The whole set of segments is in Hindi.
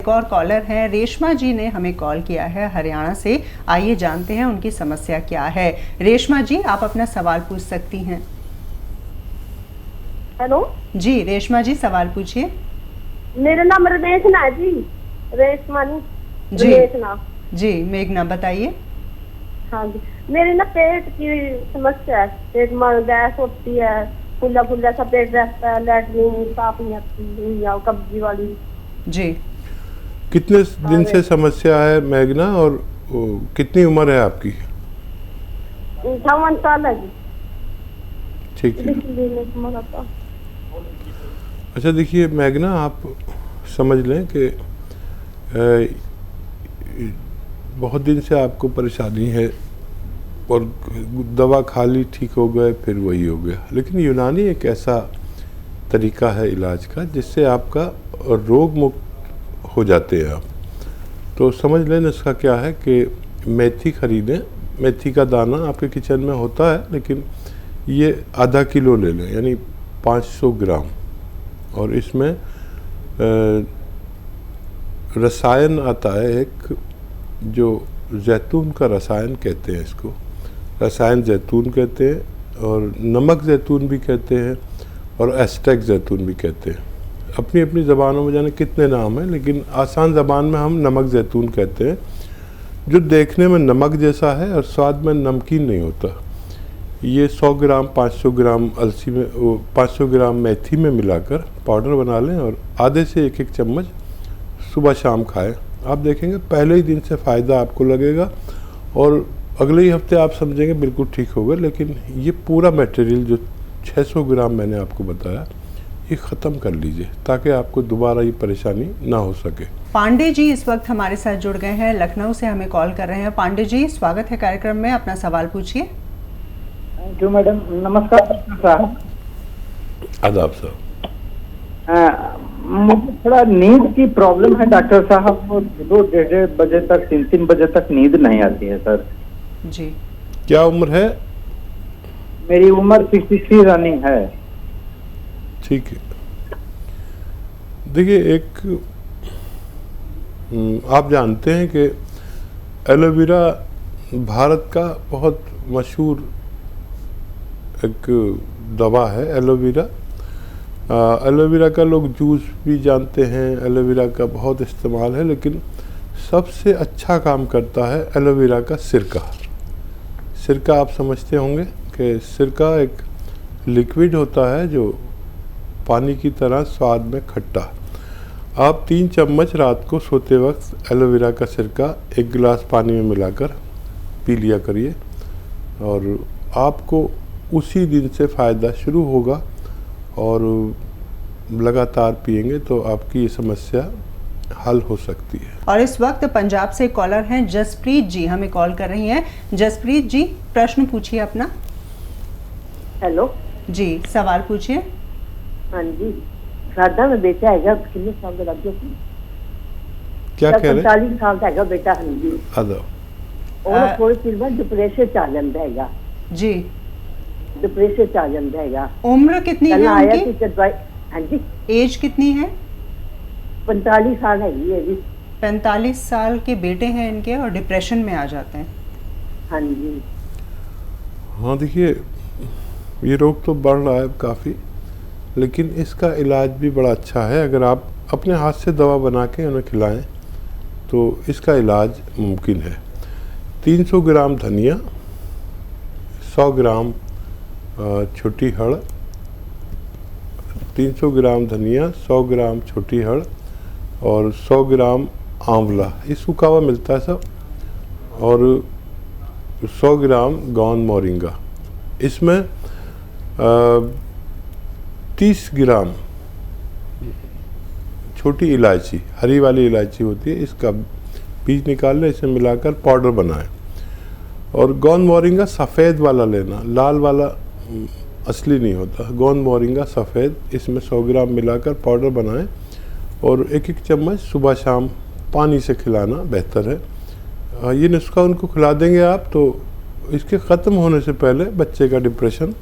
और कॉलर हैं, रेशमा जी ने हमें कॉल किया है हरियाणा से। आइए जानते हैं उनकी समस्या क्या है। रेशमा जी, आप अपना सवाल पूछ सकती हैं। हेलो जी रेशमा जी, सवाल पूछिए। मेरा नाम रमेशना है जी। रेशमा नहीं, जी रमेशना। जी, मेघना बताइए। हाँ जी, मेरे ना पेट की समस्या है। पेट में गैस होती है, फुल्ला फुल्ला सा पेट रहता है, लैट्रिन साफ नहीं आती या कब्जी वाली। जी, कितने दिन से समस्या है मेघना, और कितनी उम्र है आपकी? 58 साल है जी। ठीक है। तो अच्छा देखिए मेघना, आप समझ लें कि बहुत दिन से आपको परेशानी है और दवा खा ली, ठीक हो गए, फिर वही हो गया। लेकिन यूनानी एक ऐसा तरीका है इलाज का जिससे आपका रोग मुक्त हो जाते हैं आप। तो समझ लें इसका क्या है कि मेथी खरीदें। मेथी का दाना आपके किचन में होता है, लेकिन ये आधा किलो ले लें, यानी 500 ग्राम। और इसमें रसायन आता है एक, जो जैतून का रसायन कहते हैं इसको, रसायन जैतून कहते हैं, और नमक जैतून भी कहते हैं, और एस्टेक जैतून भी कहते हैं। अपनी अपनी ज़बानों में जाने कितने नाम हैं, लेकिन आसान ज़बान में हम नमक जैतून कहते हैं, जो देखने में नमक जैसा है और स्वाद में नमकीन नहीं होता। ये 100 ग्राम 500 ग्राम अलसी में 500 ग्राम मेथी में मिलाकर पाउडर बना लें और आधे से एक एक चम्मच सुबह शाम खाएं। आप देखेंगे पहले ही दिन से फ़ायदा आपको लगेगा, और अगले ही हफ्ते आप समझेंगे बिल्कुल ठीक होगा। लेकिन ये पूरा मटेरियल जो 600 ग्राम मैंने आपको बताया, ये ख़त्म कर लीजिए ताकि आपको दोबारा ये परेशानी ना हो सके। पांडे जी इस वक्त हमारे साथ जुड़ गए हैं, लखनऊ से हमें कॉल कर रहे हैं। पांडे जी, स्वागत है कार्यक्रम में, अपना सवाल पूछिए। Thank you madam. नमस्कार डॉक्टर साहब। आदाब साहब। मुझे थोड़ा नींद की प्रॉब्लम है डॉक्टर साहब। वो 2-1:30 बजे तक, 3-3 बजे तक नींद नहीं आती है सर जी। क्या उम्र है? मेरी उम्र 63 रनिंग है। ठीक है। देखिए एक आप जानते हैं कि एलोवेरा भारत का बहुत मशहूर एक दवा है। एलोवेरा का लोग जूस भी जानते हैं, एलोवेरा का बहुत इस्तेमाल है, लेकिन सबसे अच्छा काम करता है एलोवेरा का सिरका। सिरका आप समझते होंगे कि सिरका एक लिक्विड होता है जो पानी की तरह स्वाद में खट्टा। आप 3 चम्मच रात को सोते वक्त एलोवेरा का सिरका 1 गिलास पानी में मिलाकर पी लिया करिए, और आपको उसी दिन से फ़ायदा शुरू होगा। और लगातार पिएंगे तो आपकी ये समस्या हल हो सकती है। और इस वक्त पंजाब से कॉलर हैं जसप्रीत जी, हमें कॉल कर रही हैं। जसप्रीत जी, प्रश्न पूछिए अपना। हेलो जी, सवाल पूछिए। हाँ जी, सादा में बेटा है, कितने साल का लग गया? क्या कह रहे? 45 साल का है बेटा। हाँ जी। आदाब। और थोड़ी चीज में डिप्रेशन चल जाता है जी। डिप्रेशन चल जाता है। उम्र कितनी है आया उनकी? कि दवाई। हाँ जी, एज कितनी है? 45 साल है जी। 45 साल के बेटे हैं इनके, और डिप्रेशन में आ जाते हैं। हाँ जी। हाँ देखिए, ये रोग तो बढ़ रहा है काफ़ी, लेकिन इसका इलाज भी बड़ा अच्छा है। अगर आप अपने हाथ से दवा बना के उन्हें खिलाएं तो इसका इलाज मुमकिन है। 300 ग्राम धनिया, 100 ग्राम छोटी हड़, 300 ग्राम धनिया, 100 ग्राम छोटी हड़ और 100 ग्राम आंवला, ये सूखा हुआ मिलता है सब, और 100 ग्राम गौन मोरिंगा। इसमें 30 ग्राम छोटी इलायची, हरी वाली इलायची होती है, इसका बीज निकाल लें, इसे मिलाकर पाउडर बनाएं। और गौन मोरिंगा सफ़ेद वाला लेना, लाल वाला असली नहीं होता। गौन मोरिंगा सफ़ेद, इसमें 100 ग्राम मिलाकर पाउडर बनाएं और एक एक चम्मच सुबह शाम पानी से खिलाना बेहतर है। ये नुस्खा उनको खिला देंगे आप तो इसके ख़त्म होने से पहले बच्चे का डिप्रेशन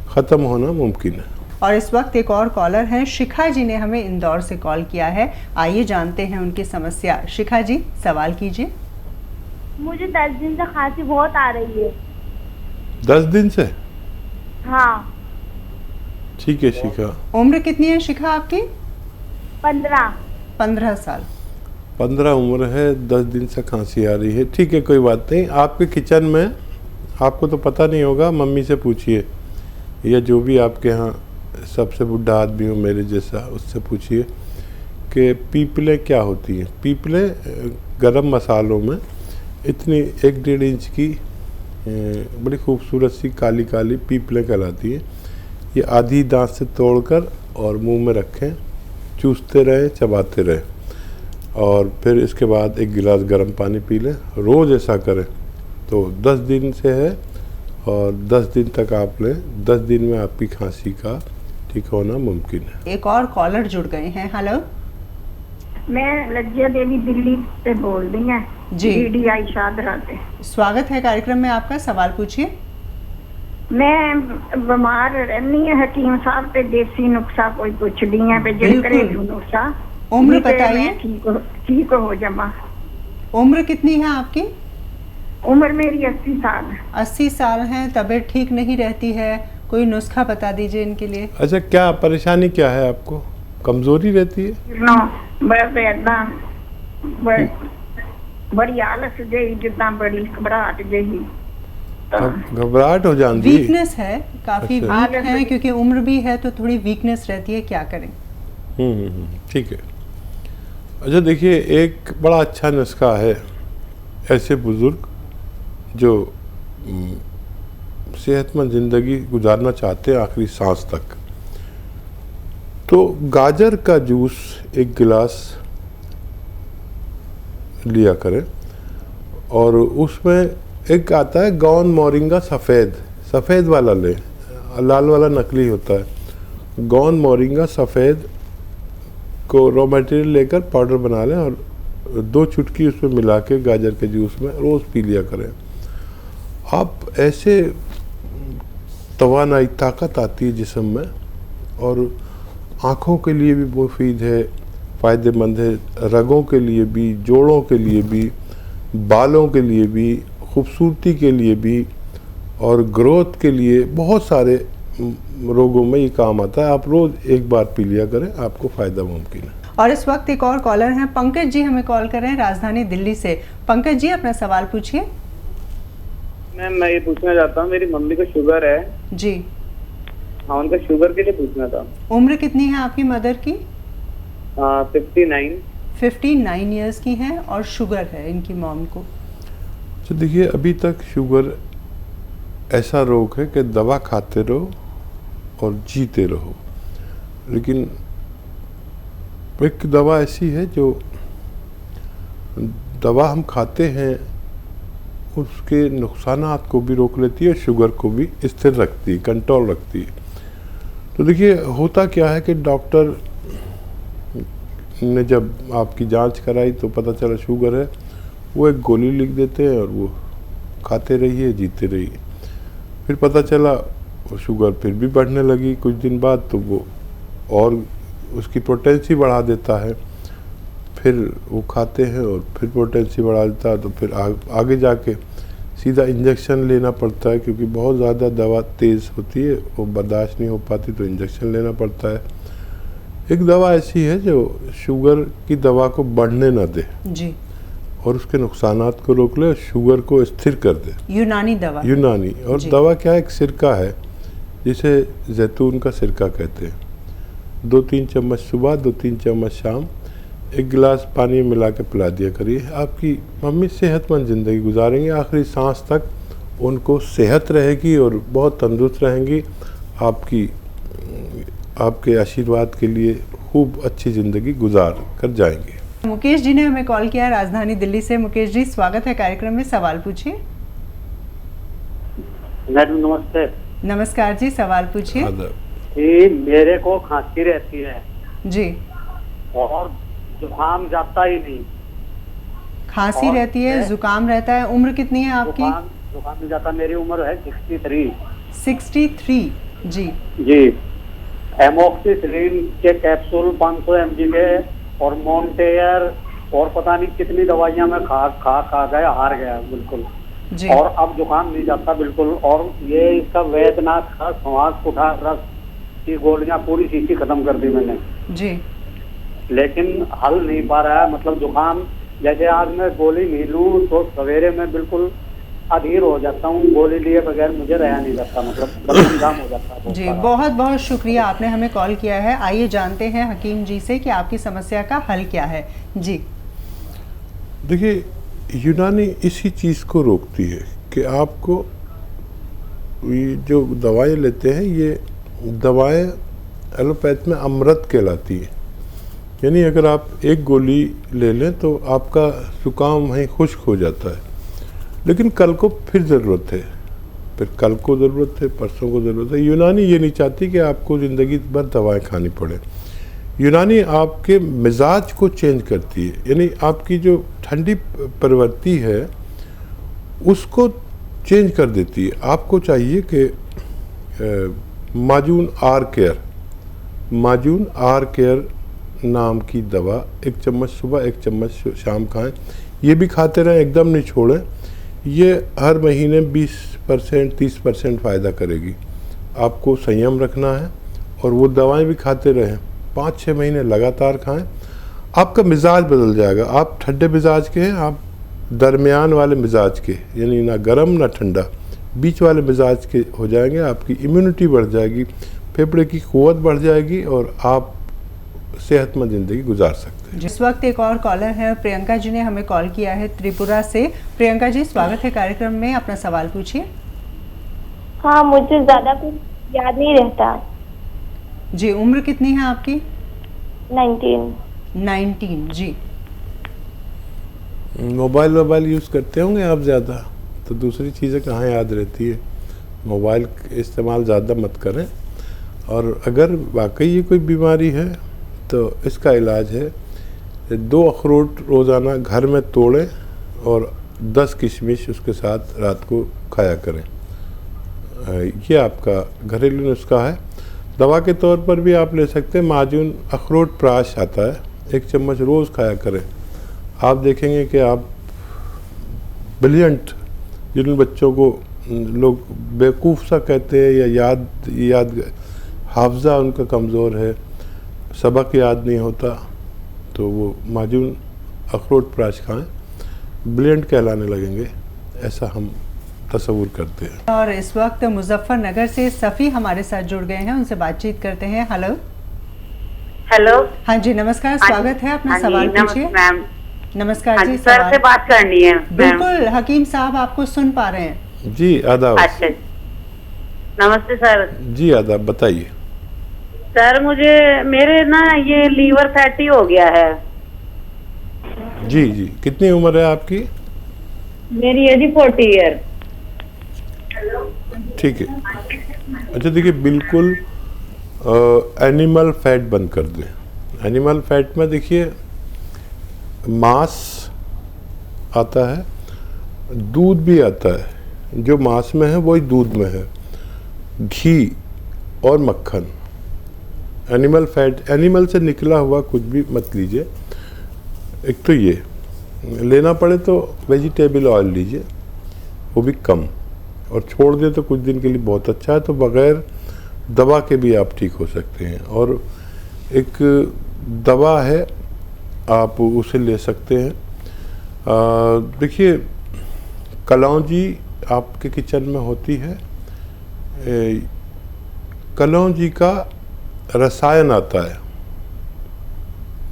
ख़त्म होना मुमकिन है। और इस वक्त एक और कॉलर हैं, शिखा जी ने हमें इंदौर से कॉल किया है। आइए जानते हैं उनकी समस्या। शिखा जी, सवाल कीजिए। मुझे 10 दिन से खांसी बहुत आ रही है। 10 दिन से? हाँ। ठीक है शिखा। उम्र कितनी है शिखा आपकी? 15 साल। 15 उम्र है, 10 दिन से खांसी आ रही है। ठीक है, कोई बात नहीं। आपके किचन में, आपको तो पता नहीं होगा, मम्मी से पूछिए या जो भी आपके यहाँ सबसे बुढ़ा आदमी हो मेरे जैसा, उससे पूछिए कि पीपलें क्या होती हैं। पीपलें गरम मसालों में इतनी 1-1.5 इंच की बड़ी खूबसूरत सी काली काली पीपलें कहलाती हैं। ये आधी दांत से तोड़कर और मुंह में रखें, चूसते रहें, चबाते रहें, और फिर इसके बाद 1 गिलास गर्म पानी पी लें। रोज़ ऐसा करें तो 10 दिन से है, और 10 दिन तक आप लें। 10 दिन में आपकी खांसी का ठीक होना मुमकिन है। एक और कॉलर जुड़ गए हैं। हेलो, मैं लज्जा देवी दिल्ली से बोल रही हूँ जी। DDI शादरा से। स्वागत है कार्यक्रम में आपका। सवाल पूछिए। मैं बीमार रहनी है, हकीम साहब पे देसी नुस्खा कोई पूछ ली है, बिल्कुल। घरेलू नुस्खा। उम्र जिससे बताइए। मैं ठीक हो जावा। उम्र कितनी है आपकी? उम्र मेरी 80 साल है। 80 साल है, तबीयत ठीक नहीं रहती है, कोई नुस्खा बता दीजिए इनके लिए। अच्छा, क्या परेशानी क्या है आपको? कमजोरी रहती है? नो, बस ऐदा बड़ी आलस जही, जिदा बड़ी घबराहट जही। घबराहट हो जाती है? वीकनेस है, काफी अच्छा। वीक है, क्योंकि उम्र भी है तो थोड़ी वीकनेस रहती है। क्या करें? ठीक है। अच्छा देखिए, एक बड़ा अच्छा नुस्खा है ऐसे बुजुर्ग जो सेहतमंद ज़िंदगी गुजारना चाहते हैं आखिरी सांस तक। तो गाजर का जूस 1 गिलास लिया करें, और उसमें एक आता है गौन मोरिंगा सफ़ेद वाला लें, लाल वाला नकली होता है। गौन मोरिंगा सफ़ेद को रॉ मटेरियल लेकर पाउडर बना लें, और 2 चुटकी उसमें मिला के गाजर के जूस में रोज़ पी लिया करें। आप ऐसे तवानाई, ताकत आती है जिस्म में, और आँखों के लिए भी मुफीद है, फ़ायदेमंद है, रगों के लिए भी, जोड़ों के लिए भी, बालों के लिए भी, खूबसूरती के लिए भी, और ग्रोथ के लिए, बहुत सारे रोगों में ये काम आता है। आप रोज़ 1 बार पी लिया करें, आपको फ़ायदा मुमकिन है। और इस वक्त एक और कॉलर हैं, पंकज जी हमें कॉल कर रहे हैं राजधानी दिल्ली से। पंकज जी, अपना सवाल पूछिए। मैम, मैं ये पूछना चाहता हूँ, मेरी मम्मी को शुगर है जी। हाँ, उनका शुगर के लिए पूछना था। उम्र कितनी है आपकी मदर की? 59। 59 ईयर्स की हैं, और शुगर है इनकी मॉम को। तो देखिए, अभी तक शुगर ऐसा रोग है कि दवा खाते रहो और जीते रहो, लेकिन एक दवा ऐसी है जो दवा हम खाते हैं उसके नुकसानात को भी रोक लेती है, शुगर को भी स्थिर रखती है, कंट्रोल रखती है। तो देखिए, होता क्या है कि डॉक्टर ने जब आपकी जांच कराई तो पता चला शुगर है, वो एक गोली लिख देते हैं और वो खाते रहिए, जीते रहिए। फिर पता चला वो शुगर फिर भी बढ़ने लगी कुछ दिन बाद, तो वो और उसकी पोटेंसी बढ़ा देता है। फिर वो खाते हैं और फिर पोटेंसी बढ़ा देता है, तो फिर आगे जाके सीधा इंजेक्शन लेना पड़ता है, क्योंकि बहुत ज़्यादा दवा तेज़ होती है, वो बर्दाश्त नहीं हो पाती, तो इंजेक्शन लेना पड़ता है। एक दवा ऐसी है जो शुगर की दवा को बढ़ने ना दे जी, और उसके नुकसानात को रोक ले, शुगर को स्थिर कर दे। यूनानी दवा। यूनानी। और जी। दवा क्या है? एक सिरका है जिसे जैतून का सिरका कहते हैं। 2-3 चम्मच सुबह, 2-3 चम्मच शाम, 1 गिलास पानी में मिला के पिला दिया करिए। आपकी मम्मी सेहतमंद ज़िंदगी गुजारेंगे, आखिरी सांस तक उनको सेहत रहेगी और बहुत तंदुरुस्त रहेंगी। आपके आशीर्वाद के लिए खूब अच्छी ज़िंदगी गुजार कर जाएंगे। मुकेश जी ने हमें कॉल किया राजधानी दिल्ली से। मुकेश जी, स्वागत है कार्यक्रम में। सवाल पूछिए। मैडम नमस्ते। नमस्कार जी, सवाल पूछिए। जी, मेरे को खांसी रहती है जी। और जुकाम जाता ही नहीं। खांसी रहती है, जुकाम रहता है। उम्र कितनी है आपकी? जुकाम नहीं जाता। मेरी उम्र है 63। 63। जी। जी। एमोक्सिसिलिन के कैप्सूल 500 mg के और मॉन्टेयर और पता नहीं कितनी दवाइयां मैं खा गया, हार गया बिल्कुल। जी। और अब जुकाम नहीं जाता बिल्कुल। और ये इसका वैद्यनाथ का श्वास कुठार रस की गोलियां पूरी शीशी खत्म कर दी मैंने जी। लेकिन हल नहीं पा रहा है। मतलब जुकाम जैसे आज मैं गोली नहीं लूँ तो सवेरे में बिल्कुल अधीर हो जाता हूँ, गोली लिए बगैर मुझे रहा नहीं जाता, मतलब बदन जाम हो जाता है। जी, बहुत बहुत शुक्रिया, आपने हमें कॉल किया है। आइए जानते हैं हकीम जी से कि आपकी समस्या का हल क्या है। जी। देखिए, यूनानी इसी चीज़ को रोकती है कि आपको ये जो दवाएं लेते हैं, ये दवाएं एलोपैथ में अमृत कहलाती है। यानी अगर आप एक गोली ले लें तो आपका जुकाम वहीं खुश्क हो जाता है, लेकिन कल को फिर ज़रूरत है, फिर कल को ज़रूरत है, परसों को ज़रूरत है। यूनानी ये नहीं चाहती कि आपको ज़िंदगी भर दवाएं खानी पड़े। यूनानी आपके मिजाज को चेंज करती है, यानी आपकी जो ठंडी प्रवृत्ति है उसको चेंज कर देती है। आपको चाहिए कि माजून आर केयर नाम की दवा 1 चम्मच सुबह 1 चम्मच शाम खाएं। ये भी खाते रहें, एकदम नहीं छोड़ें। ये हर महीने 20% 30% फ़ायदा करेगी। आपको संयम रखना है और वो दवाएं भी खाते रहें, 5-6 महीने लगातार खाएं। आपका मिजाज बदल जाएगा। आप ठंडे मिजाज के हैं, आप दरमियान वाले मिजाज के, यानी ना गर्म ना ठंडा, बीच वाले मिजाज के हो जाएंगे। आपकी इम्यूनिटी बढ़ जाएगी, फेफड़े की क़ुव्वत बढ़ जाएगी और आप सेहतमंद ज़िंदगी गुजार सकते हैं। इस वक्त एक और कॉलर है, प्रियंका जी ने हमें कॉल किया है त्रिपुरा से। प्रियंका जी, स्वागत है कार्यक्रम में, अपना सवाल पूछिए। हाँ, मुझे ज्यादा कुछ याद नहीं रहता। जी, उम्र कितनी है आपकी? 19। जी। मोबाइल यूज़ करते होंगे आप ज़्यादा, तो दूसरी चीज़ें कहाँ याद रहती है। मोबाइल इस्तेमाल ज़्यादा मत करें। और अगर वाकई ये कोई बीमारी है तो इसका इलाज है 2 अखरोट रोज़ाना घर में तोड़ें और 10 किशमिश उसके साथ रात को खाया करें। ये आपका घरेलू नुस्खा है। दवा के तौर पर भी आप ले सकते हैं, माजून अखरोट प्राश आता है, 1 चम्मच रोज़ खाया करें। आप देखेंगे कि आप ब्रिलियंट, जिन बच्चों को लोग बेवकूफ़ सा कहते हैं या याद हाफजा उनका कमज़ोर है, सबक याद नहीं होता, तो वो माजून अखरोट प्राश खाएं, ब्रिलियंट कहलाने लगेंगे, ऐसा हम तस्वुर करते हैं। और इस वक्त मुजफ्फरनगर से सफ़ी हमारे साथ जुड़ गए हैं, उनसे बातचीत करते हैं। हेलो। हाँ जी, नमस्कार, स्वागत है, अपना सवाल पूछिए। नमस्कार जी, सर से बात करनी है। बिल्कुल, हकीम साहब आपको सुन पा रहे हैं। जी, आदाब। अच्छा, नमस्ते सर। जी आदाब, बताइए। सर, मेरे ना ये लीवर फैटी हो गया है। जी, कितनी उम्र है आपकी? मेरी एज 40 ईयर। ठीक है। अच्छा, देखिए, बिल्कुल एनिमल फैट बंद कर दें। एनिमल फैट में देखिए मांस आता है, दूध भी आता है। जो मांस में है वही दूध में है, घी और मक्खन। एनिमल फैट, एनिमल से निकला हुआ कुछ भी मत लीजिए। एक तो ये लेना पड़े तो वेजिटेबल ऑयल लीजिए, वो भी कम, और छोड़ दें तो कुछ दिन के लिए बहुत अच्छा है। तो बग़ैर दवा के भी आप ठीक हो सकते हैं। और एक दवा है, आप उसे ले सकते हैं। देखिए, कलौंजी आपके किचन में होती है। कलौंजी का रसायन आता है।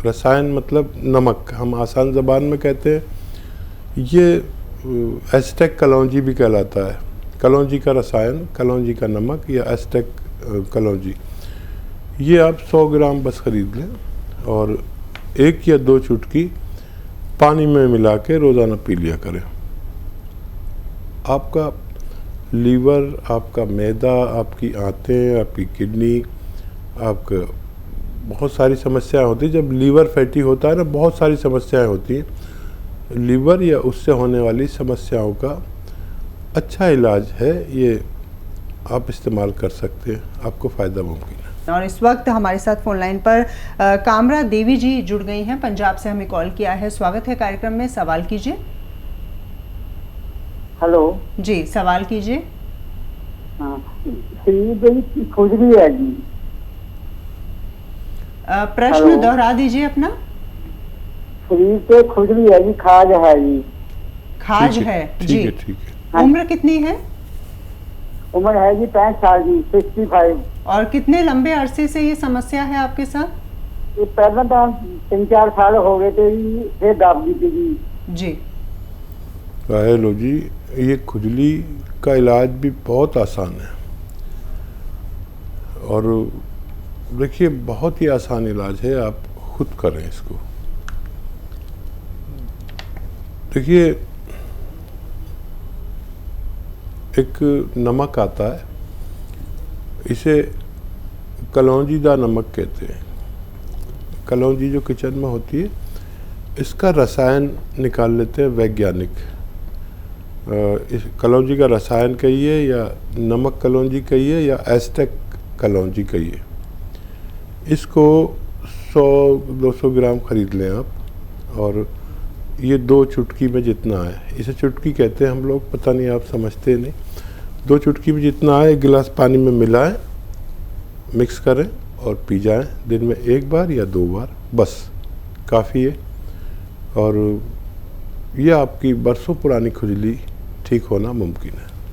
रसायन मतलब नमक, हम आसान ज़बान में कहते हैं। ये एस्टेक कलौंजी भी कहलाता है। कलौंजी का रसायन, कलौंजी का नमक या एस्टेक कलौंजी, ये आप 100 ग्राम बस ख़रीद लें और 1 या 2 चुटकी पानी में मिला के रोज़ाना पी लिया करें। आपका लीवर, आपका मैदा, आपकी आंतें, आपकी किडनी, आपका बहुत सारी समस्याएं होती हैं। जब लीवर फैटी होता है ना, बहुत सारी समस्याएं होती हैं। लीवर या उससे होने वाली समस्याओं का अच्छा इलाज है, ये आप इस्तेमाल कर सकते हैं, आपको फ़ायदा मुमकिन है। और इस वक्त हमारे साथ फोन लाइन पर कामरा देवी जी जुड़ गई हैं, पंजाब से हमें कॉल किया है। स्वागत है कार्यक्रम में, सवाल कीजिए। हेलो जी, सवाल कीजिए। खुजली है जी। प्रश्न दोहरा दीजिए अपना। शरीर पे खुजली है जी, खाज है जी। खाज है जी। ठीक है। उम्र कितनी है? उम्र है जी 65 साल जी, 65। और कितने लंबे अरसे से ये समस्या है आपके साथ? ये पहले तो 3-4 साल हो गए थे जी, फिर दाब दी थी जी। लो जी, ये खुजली का इलाज भी बहुत आसान है और देखिए बहुत ही आसान इलाज है, आप खुद करें इसको। देखिए एक नमक आता है, इसे कलौंजीदा नमक कहते हैं। कलौंजी जो किचन में होती है, इसका रसायन निकाल लेते हैं वैज्ञानिक। इस कलौंजी का रसायन कहिए या नमक कलौंजी कहिए या एस्टेक कलौंजी कहिए, इसको 100-200 ग्राम खरीद लें आप और ये 2 चुटकी में जितना है, इसे चुटकी कहते हैं हम लोग, पता नहीं आप समझते नहीं। 2 चुटकी में जितना है 1 गिलास पानी में मिलाएं, मिक्स करें और पी जाएं दिन में 1 बार या 2 बार, बस काफ़ी है। और ये आपकी बरसों पुरानी खुजली ठीक होना मुमकिन है।